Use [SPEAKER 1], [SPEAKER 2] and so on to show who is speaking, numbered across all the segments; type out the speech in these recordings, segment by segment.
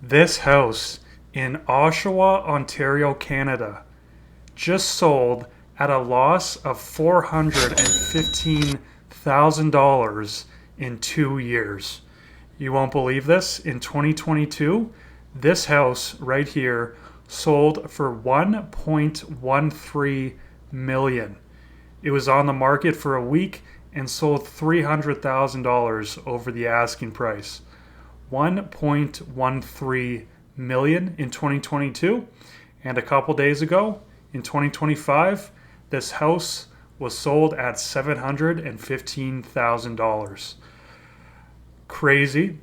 [SPEAKER 1] This house in Oshawa, Ontario, Canada, just sold at a loss of $415,000 in 2 years. You won't believe this. In 2022, this house right here sold for 1.13 million. It was on the market for a week and sold $300,000 over the asking price. 1.13 million in 2022, and a couple days ago in 2025 this house was sold at $715,000. Crazy.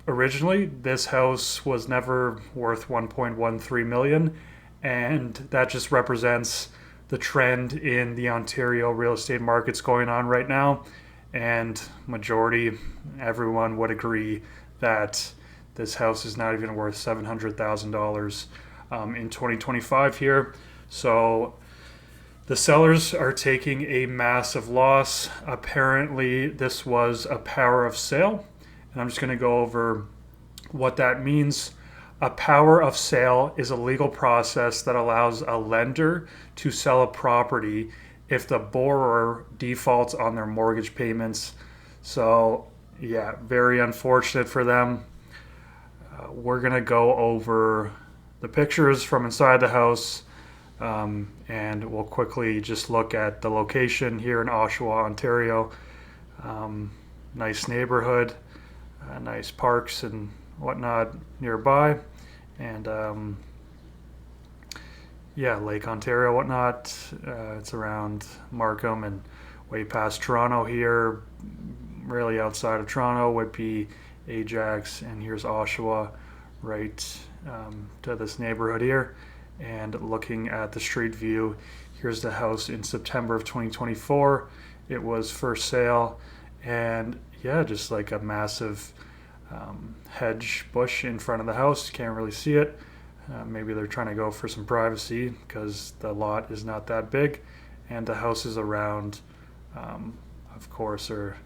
[SPEAKER 1] Originally this house was never worth 1.13 million, and that just represents the trend in the Ontario real estate markets going on right now. And majority, everyone would agree that this house is not even worth $700,000 in 2025 here. So the sellers are taking a massive loss. Apparently, this was a power of sale, and I'm just going to go over what that means. A power of sale is a legal process that allows a lender to sell a property if the borrower defaults on their mortgage payments. So, yeah, very unfortunate for them. We're going to go over the pictures from inside the house, and we'll quickly just look at the location here in Oshawa, Ontario. Nice neighborhood, nice parks and whatnot nearby, and Lake Ontario, whatnot. It's around Markham and way past Toronto here, really outside of Toronto, Whitby, Ajax, and here's Oshawa, right to this neighborhood here. And looking at the street view, here's the house in September of 2024. It was for sale, and yeah, just like a massive hedge bush in front of the house. You can't really see it. Maybe they're trying to go for some privacy because the lot is not that big, and the houses around, of course, are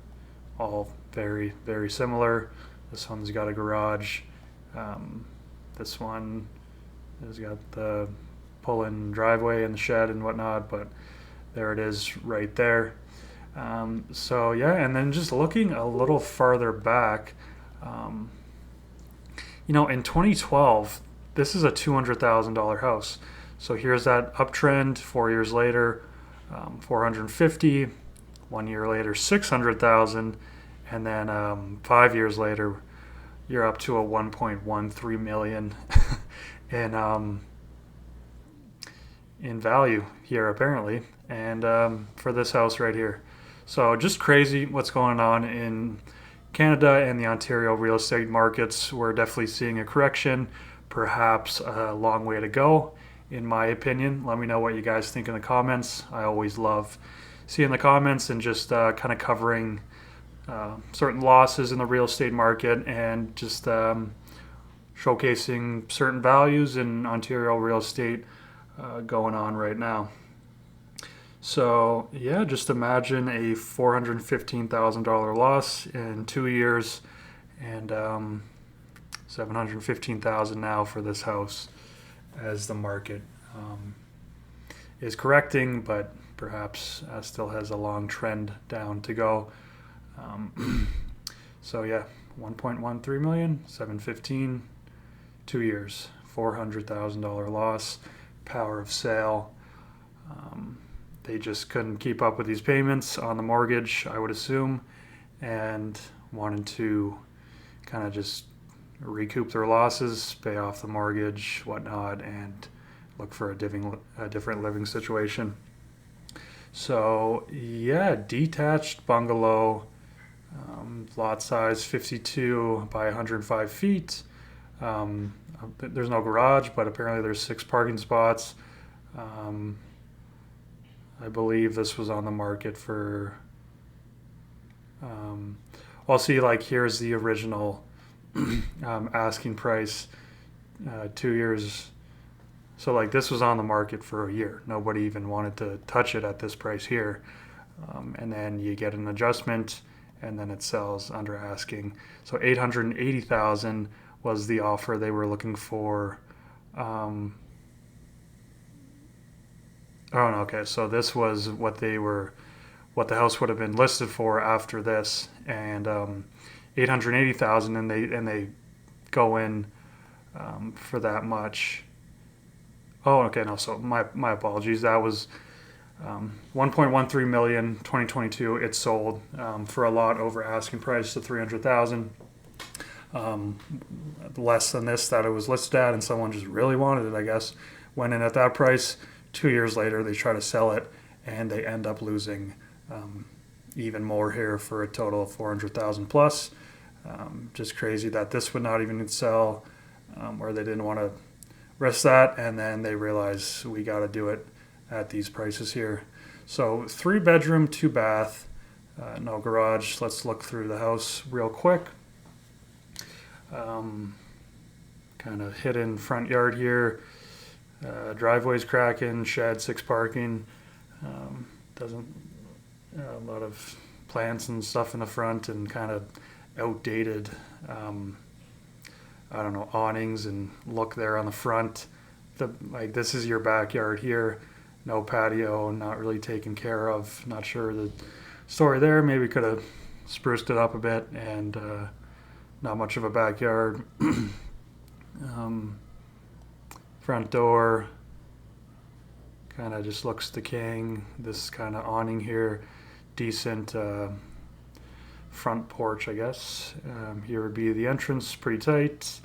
[SPEAKER 1] all very, very similar. This one's got a garage. This one has got the pull-in driveway and the shed and whatnot, but there it is right there. So yeah, and then just looking a little farther back, in 2012, this is a $200,000 house. So here's that uptrend. 4 years later, 450. 1 year later, 600,000, and then 5 years later, you're up to a 1.13 million in value here apparently, and for this house right here. So just crazy what's going on in Canada and the Ontario real estate markets. We're definitely seeing a correction, perhaps a long way to go, in my opinion. Let me know what you guys think in the comments. I always love seeing the comments and just kind of covering certain losses in the real estate market, and just showcasing certain values in Ontario real estate going on right now. So yeah, just imagine a $415,000 loss in 2 years, and $715,000 now for this house, as the market is correcting, but perhaps still has a long trend down to go. So yeah, 1.13 million, 715, 2 years, $400,000 loss, power of sale. They just couldn't keep up with these payments on the mortgage, I would assume, and wanted to kind of just recoup their losses, pay off the mortgage, whatnot, and look for a different living situation. So yeah, detached bungalow, lot size 52 by 105 feet. There's no garage, but apparently there's 6 parking spots. I believe this was on the market for, I'll see, like here's the original asking price, 2 years. So like this was on the market for a year. Nobody even wanted to touch it at this price here. And then you get an adjustment, and then it sells under asking. So 880,000 was the offer they were looking for. Oh, no, okay. So this was what the house would have been listed for after this, and 880,000, and they go in for that much. Oh, okay. No, so my apologies. That was 1.13 million 2022. It sold for a lot over asking price of 300,000. Less than this that it was listed at, and someone just really wanted it, I guess. Went in at that price. 2 years later, they try to sell it, and they end up losing even more here for a total of 400,000 plus. Just crazy that this would not even sell, or they didn't want to risk that, and then they realize we got to do it at these prices here. So 3 bedroom, 2 bath, no garage. Let's look through the house real quick. Kind of hidden front yard here. Driveway's cracking, shed, 6 parking. Doesn't a lot of plants and stuff in the front, and kind of outdated I don't know, awnings and look there on the front. This is your backyard here. No patio, not really taken care of. Not sure the story there. Maybe could have spruced it up a bit, and not much of a backyard. Front door kind of just looks decaying. This kind of awning here, decent front porch, I guess. Here would be the entrance, pretty tight.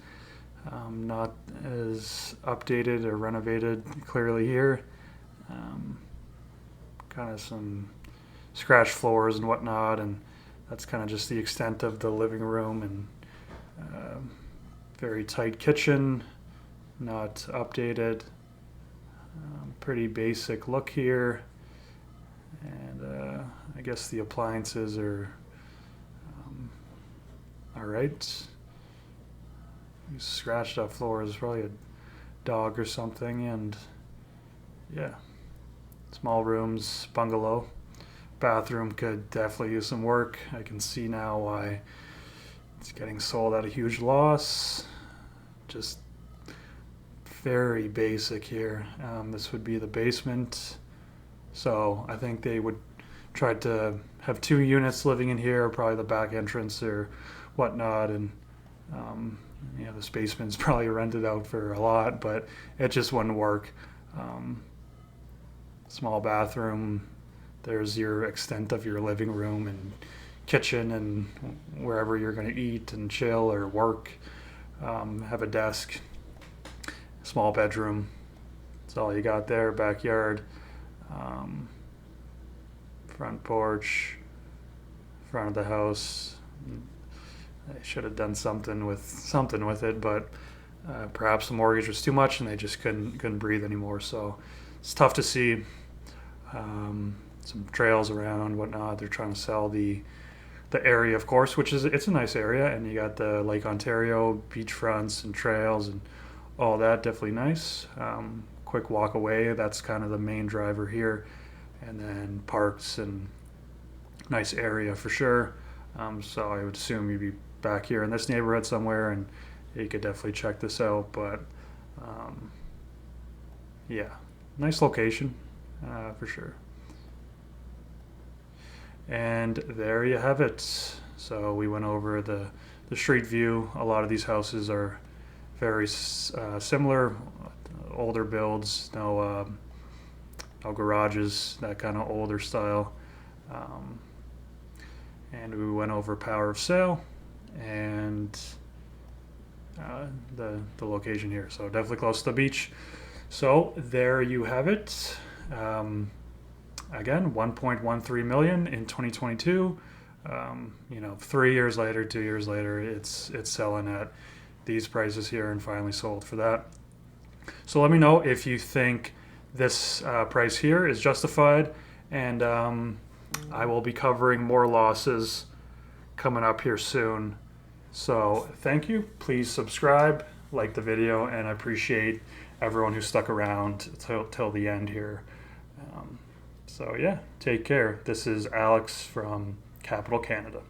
[SPEAKER 1] Not as updated or renovated clearly here. Kind of some scratched floors and whatnot, and that's kind of just the extent of the living room, and very tight kitchen, not updated. Pretty basic look here, and I guess the appliances are all right. These scratched up floors, probably a dog or something, and yeah, small rooms, bungalow. Bathroom could definitely use some work. I can see now why it's getting sold at a huge loss. Just very basic here. This would be the basement. So I think they would try to have 2 units living in here, probably the back entrance or whatnot, and this basement's probably rented out for a lot, but it just wouldn't work. Small bathroom. There's your extent of your living room and kitchen and wherever you're going to eat and chill or work. Have a desk. Small bedroom. That's all you got there. Backyard. Front porch. Front of the house. They should have done something with it, but perhaps the mortgage was too much and they just couldn't breathe anymore. So it's tough to see. Some trails around, whatnot. They're trying to sell the area, of course, which it's a nice area, and you got the Lake Ontario beach fronts and trails and all that. Definitely nice. Quick walk away. That's kind of the main driver here, and then parks and nice area for sure. So I would assume you'd be back here in this neighborhood somewhere, and you could definitely check this out. But yeah, nice location for sure. And there you have it. So we went over the street view. A lot of these houses are very similar, older builds, no garages, that kind of older style. And we went over power of sale and the location here. So definitely close to the beach. So there you have it. Again, 1.13 million in 2022. 3 years later, 2 years later, it's selling at these prices here and finally sold for that. So let me know if you think this price here is justified, and I will be covering more losses coming up here soon. So thank you. Please subscribe, like the video, and I appreciate everyone who stuck around till the end here. So yeah, take care. This is Alex from Capital Canada.